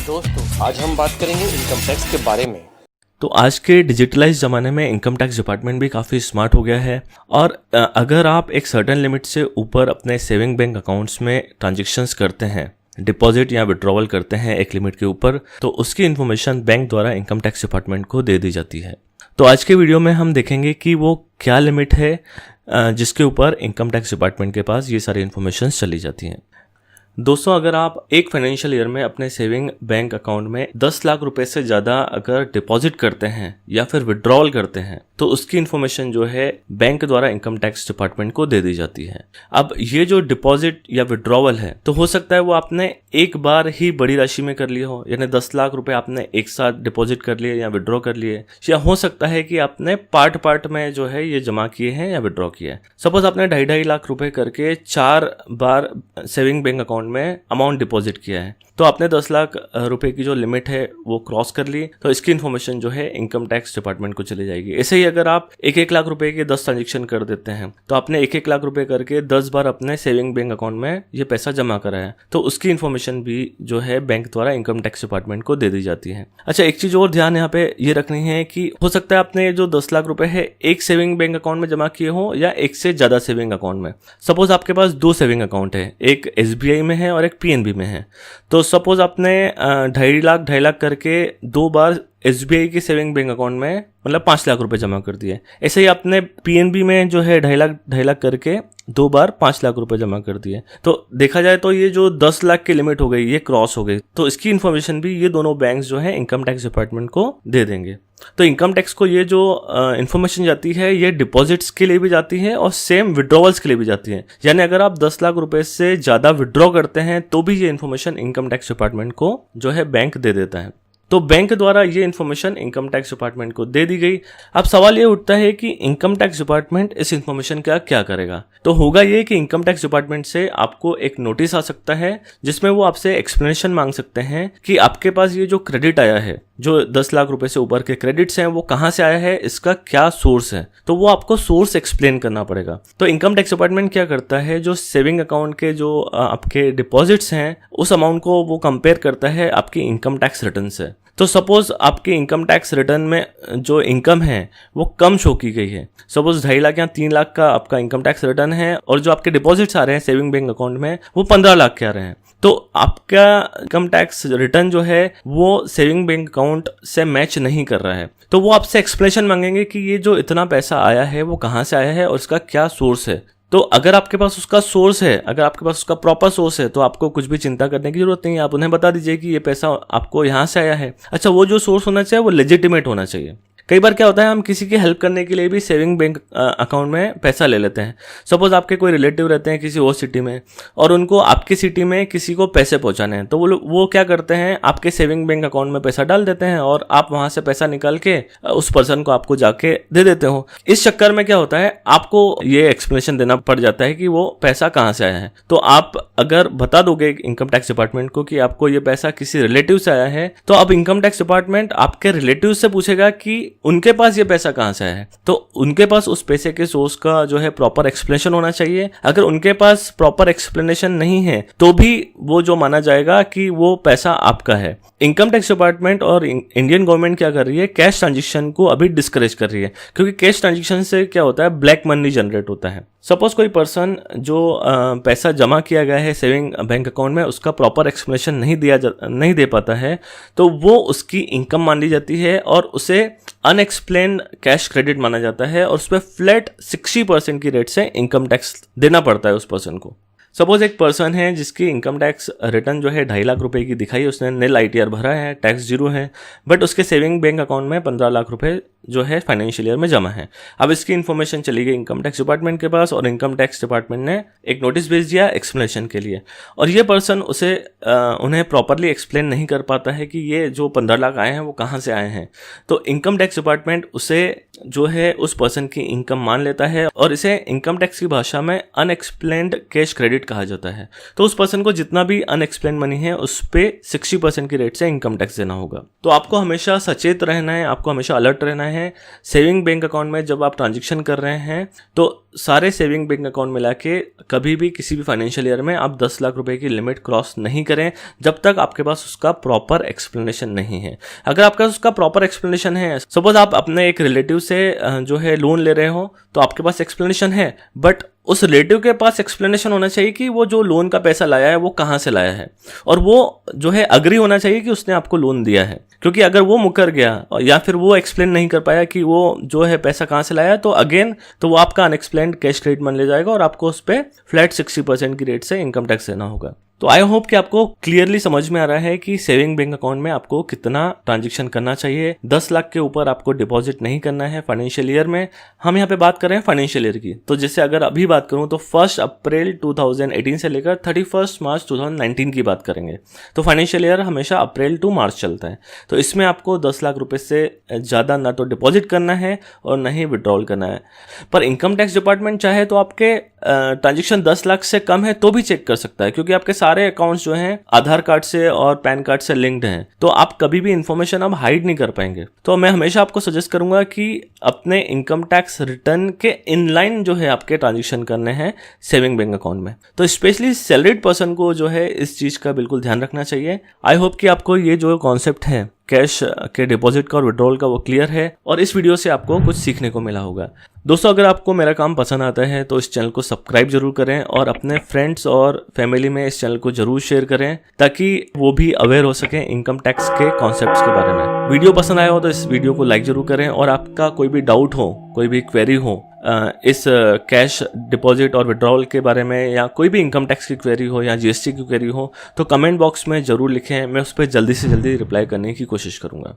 दोस्तों आज हम बात करेंगे इनकम टैक्स के बारे में। तो आज के डिजिटलाइज ज़माने में इनकम टैक्स डिपार्टमेंट भी काफ़ी स्मार्ट हो गया है और अगर आप एक सर्टेन लिमिट से ऊपर अपने सेविंग बैंक अकाउंट्स में ट्रांजेक्शन्स करते हैं, डिपॉजिट या विड्रॉवल करते हैं एक लिमिट के ऊपर, तो उसकी इन्फॉर्मेशन बैंक द्वारा इनकम टैक्स डिपार्टमेंट को दे दी जाती है। तो आज के वीडियो में हम देखेंगे कि वो क्या लिमिट है जिसके ऊपर इनकम टैक्स डिपार्टमेंट के पास ये सारी इन्फॉर्मेशन चली जाती हैं। दोस्तों, अगर आप एक फाइनेंशियल ईयर में अपने सेविंग बैंक अकाउंट में 10 लाख रुपए से ज़्यादा अगर डिपॉजिट करते हैं या फिर विड्रॉल करते हैं तो उसकी इन्फॉर्मेशन जो है बैंक द्वारा इनकम टैक्स डिपार्टमेंट को दे दी जाती है। अब ये जो डिपॉजिट या विड्रॉवल है तो हो सकता है वो आपने एक बार ही बड़ी राशि में कर लिया हो, यानी 10 लाख रुपए आपने एक साथ डिपॉजिट कर लिए या विड्रॉ कर लिए, या हो सकता है कि आपने पार्ट में जो है ये जमा किए हैं या विड्रॉ किया है। सपोज आपने 2.5 लाख रुपए करके 4 बार सेविंग बैंक अकाउंट में अमाउंट डिपॉजिट किया है, तो आपने 10 लाख रुपए की जो लिमिट है वो क्रॉस कर ली, तो इसकी इन्फॉर्मेशन जो है इनकम टैक्स डिपार्टमेंट को चली जाएगी। ऐसे ही अगर आप 1-1 लाख रुपए के 10 ट्रांजेक्शन कर देते हैं तो आपने 1-1 लाख रुपए करके 10 बार अपने सेविंग बैंक अकाउंट में ये पैसा जमा करा है, तो उसकी इन्फॉर्मेशन भी जो है बैंक द्वारा इनकम टैक्स डिपार्टमेंट को दे दी जाती है। अच्छा, एक चीज और ध्यान यहाँ पे ये रखनी है कि हो सकता है आपने जो 10 लाख रुपए है एक सेविंग बैंक अकाउंट में जमा किए हो या एक से ज्यादा सेविंग अकाउंट में। सपोज आपके पास 2 सेविंग अकाउंट है, एक SBI में है और एक PNB में है। तो सपोज आपने 2.5 लाख करके 2 बार SBI के सेविंग बैंक अकाउंट में मतलब 5 लाख रुपए जमा कर दिए। ऐसे ही आपने PNB में जो है 2.5 लाख करके 2 बार 5 लाख रुपए जमा कर दिए। तो देखा जाए तो ये जो 10 लाख की लिमिट हो गई ये क्रॉस हो गई, तो इसकी इन्फॉर्मेशन भी ये दोनों बैंक्स जो है इनकम टैक्स डिपार्टमेंट को दे देंगे। तो इनकम टैक्स को ये जो इन्फॉर्मेशन जाती है ये डिपॉजिट्स के लिए भी जाती है और सेम विड्रॉवल्स के लिए भी जाती है। यानी अगर आप 10 लाख रुपए से ज्यादा विड्रॉ करते हैं तो भी ये इन्फॉर्मेशन इनकम टैक्स डिपार्टमेंट को जो है बैंक दे देता है। तो बैंक द्वारा ये इन्फॉर्मेशन इनकम टैक्स डिपार्टमेंट को दे दी गई। अब सवाल ये उठता है कि इनकम टैक्स डिपार्टमेंट इस इन्फॉर्मेशन का क्या करेगा। तो होगा ये कि इनकम टैक्स डिपार्टमेंट से आपको एक नोटिस आ सकता है जिसमें वो आपसे एक्सप्लेनेशन मांग सकते हैं कि आपके पास ये जो क्रेडिट आया है, जो 10 लाख रुपए से ऊपर के क्रेडिट्स हैं, वो कहाँ से आया है, इसका क्या सोर्स है। तो वो आपको सोर्स एक्सप्लेन करना पड़ेगा। तो इनकम टैक्स डिपार्टमेंट क्या करता है, जो सेविंग अकाउंट के जो आपके डिपॉजिट्स हैं उस अमाउंट को वो कंपेयर करता है आपकी इनकम टैक्स रिटर्न से। तो सपोज आपकी इनकम टैक्स रिटर्न में जो इनकम है वो कम शो की गई है, सपोज 2.5 लाख या 3 लाख का आपका इनकम टैक्स रिटर्न है और जो आपके डिपॉजिट्स आ रहे हैं सेविंग बैंक अकाउंट में वो 15 लाख के आ रहे हैं, तो आपका इनकम टैक्स रिटर्न जो है वो सेविंग बैंक अकाउंट से मैच नहीं कर रहा है। तो वो आपसे एक्सप्लेनेशन मांगेंगे कि ये जो इतना पैसा आया है वो कहाँ से आया है और इसका क्या सोर्स है। तो अगर आपके पास उसका सोर्स है, अगर आपके पास उसका प्रॉपर सोर्स है, तो आपको कुछ भी चिंता करने की जरूरत नहीं है। आप उन्हें बता दीजिए कि ये पैसा आपको यहाँ से आया है। अच्छा, वो जो सोर्स होना चाहिए वो लेजिटिमेट होना चाहिए। कई बार क्या होता है, हम किसी की हेल्प करने के लिए भी सेविंग बैंक अकाउंट में पैसा ले लेते हैं। सपोज आपके कोई रिलेटिव रहते हैं किसी और सिटी में और उनको आपकी सिटी में किसी को पैसे पहुंचाने हैं, तो वो क्या करते हैं, आपके सेविंग बैंक अकाउंट में पैसा डाल देते हैं और आप वहां से पैसा निकाल के उस पर्सन को आपको जाके दे देते हो। इस चक्कर में क्या होता है, आपको ये एक्सप्लेनेशन देना पड़ जाता है कि वो पैसा कहाँ से आया है। तो आप अगर बता दोगे इनकम टैक्स डिपार्टमेंट को कि आपको ये पैसा किसी रिलेटिव से आया है, तो अब इनकम टैक्स डिपार्टमेंट आपके रिलेटिव से पूछेगा कि उनके पास ये पैसा कहां से आया है। तो उनके पास उस पैसे के सोर्स का जो है प्रॉपर एक्सप्लेनेशन होना चाहिए। अगर उनके पास प्रॉपर एक्सप्लेनेशन नहीं है तो भी वो जो माना जाएगा कि वो पैसा आपका है। इनकम टैक्स डिपार्टमेंट और इंडियन गवर्नमेंट क्या कर रही है, कैश ट्रांजेक्शन को अभी डिस्करेज कर रही है, क्योंकि कैश ट्रांजेक्शन से क्या होता है, ब्लैक मनी जनरेट होता है। सपोज कोई पर्सन जो पैसा जमा किया गया है सेविंग बैंक अकाउंट में उसका प्रॉपर एक्सप्लेनेशन नहीं दे पाता है, तो वो उसकी इनकम मान ली जाती है और उसे अनएक्सप्लेन्ड कैश क्रेडिट माना जाता है और उस पर फ्लैट 60% की रेट से इनकम टैक्स देना पड़ता है उस पर्सन को। सपोज एक पर्सन है जिसकी इनकम टैक्स रिटर्न जो है 2.5 लाख रुपए की दिखाई, उसने निल ITR भरा है, टैक्स 0 है, बट उसके सेविंग बैंक अकाउंट में 15 लाख रुपए जो है फाइनेंशियल ईयर में जमा है। अब इसकी इन्फॉर्मेशन चली गई इनकम टैक्स डिपार्टमेंट के पास और इनकम टैक्स डिपार्टमेंट ने एक नोटिस भेज दिया एक्सप्लेनेशन के लिए, और ये पर्सन उन्हें प्रॉपरली एक्सप्लेन नहीं कर पाता है कि ये जो 15 लाख आए हैं वो कहाँ से आए हैं। तो इनकम टैक्स डिपार्टमेंट उसे जो है उस पर्सन की इनकम मान लेता है और इसे इनकम टैक्स की भाषा में अनएक्सप्लेन्ड कैश क्रेडिट कहा जाता है। तो उस पर्सन को जितना भी अनएक्सप्लेन्ड मनी है उस पे 60% की रेट से इनकम टैक्स देना होगा। तो आपको हमेशा सचेत रहना है, आपको हमेशा अलर्ट रहना है है, सेविंग बैंक अकाउंट में जब आप ट्रांजेक्शन कर रहे हैं तो सारे सेविंग बैंक अकाउंट मिला के कभी भी किसी भी फाइनेंशियल ईयर में आप 10 लाख रुपए की लिमिट क्रॉस नहीं करें जब तक आपके पास उसका प्रॉपर एक्सप्लेनेशन नहीं है। अगर आपके पास उसका प्रॉपर एक्सप्लेनेशन है, सपोज आप अपने एक रिलेटिव से जो है लोन ले रहे हो तो आपके पास एक्सप्लेनेशन है, बट उस रिलेटिव के पास एक्सप्लेनेशन होना चाहिए कि वो जो लोन का पैसा लाया है वो कहाँ से लाया है, और वो जो है अग्री होना चाहिए कि उसने आपको लोन दिया है। क्योंकि अगर वो मुकर गया या फिर वो एक्सप्लेन नहीं कर पाया कि वो जो है पैसा कहाँ से लाया, तो अगेन तो वो आपका अनएक्सप्लेन्ड कैश क्रेडिट मान लिया जाएगा और आपको उस पर फ्लैट 60% की रेट से इनकम टैक्स देना होगा। तो आई होप कि आपको क्लियरली समझ में आ रहा है कि सेविंग बैंक अकाउंट में आपको कितना ट्रांजैक्शन करना चाहिए। 10 लाख के ऊपर आपको डिपॉजिट नहीं करना है फाइनेंशियल ईयर में। हम यहाँ पे बात कर रहे हैं फाइनेंशियल ईयर की, तो जैसे अगर अभी बात करूँ तो 1 अप्रैल 2018 से लेकर 31 मार्च 2019 की बात करेंगे। तो फाइनेंशियल ईयर हमेशा अप्रैल टू मार्च चलता है, तो इसमें आपको 10 लाख रुपए से ज़्यादा ना तो डिपॉजिट करना है और ना ही विड्रॉल करना है। पर इनकम टैक्स डिपार्टमेंट चाहे तो आपके ट्रांजेक्शन 10 लाख से कम है तो भी चेक कर सकता है, क्योंकि आपके सारे अकाउंट्स जो हैं आधार कार्ड से और पैन कार्ड से लिंक्ड हैं, तो आप कभी भी इंफॉर्मेशन अब हाइड नहीं कर पाएंगे। तो मैं हमेशा आपको सजेस्ट करूंगा कि अपने इनकम टैक्स रिटर्न के इनलाइन जो है आपके ट्रांजेक्शन करने हैं सेविंग बैंक अकाउंट में। तो स्पेशली सैलरीड पर्सन को जो है इस चीज का बिल्कुल ध्यान रखना चाहिए। आई होप कि आपको ये जो कॉन्सेप्ट है कैश के डिपॉजिट का और विड्रॉल का वो क्लियर है और इस वीडियो से आपको कुछ सीखने को मिला होगा। दोस्तों, अगर आपको मेरा काम पसंद आता है तो इस चैनल को सब्सक्राइब जरूर करें और अपने फ्रेंड्स और फैमिली में इस चैनल को जरूर शेयर करें ताकि वो भी अवेयर हो सकें इनकम टैक्स के कॉन्सेप्ट्स के बारे में। वीडियो पसंद आया हो तो इस वीडियो को लाइक जरूर करें और आपका कोई भी डाउट हो, कोई भी क्वेरी हो इस कैश डिपॉजिट और विड्रॉल के बारे में, या कोई भी इनकम टैक्स की क्वेरी हो या जीएसटी की क्वेरी हो, तो कमेंट बॉक्स में ज़रूर लिखें। मैं उस पर जल्दी से जल्दी रिप्लाई करने की कोशिश करूँगा।